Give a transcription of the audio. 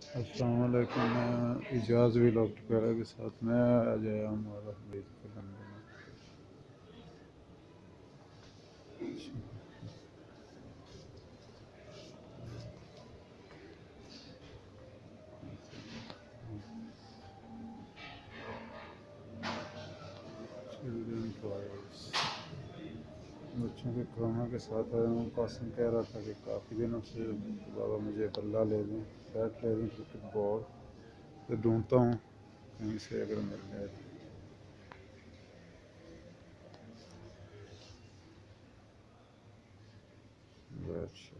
अस्सलाम वालेकुम। मैं इजाज़ भी लॉकटपेरा के साथ मैं आज आया हूँ हमारा हमीद को लंदन में। चिल्ड्रन टॉयज बच्चों के खिलौनों के साथ आया हूँ। कासिम कह रहा था कि काफ़ी दिनों से बाबा मुझे बल्ला ले दें, बैट ले दें, क्रिकेट बॉल। तो ढूंढता हूँ कहीं से अगर मिल जाए तो। अच्छा।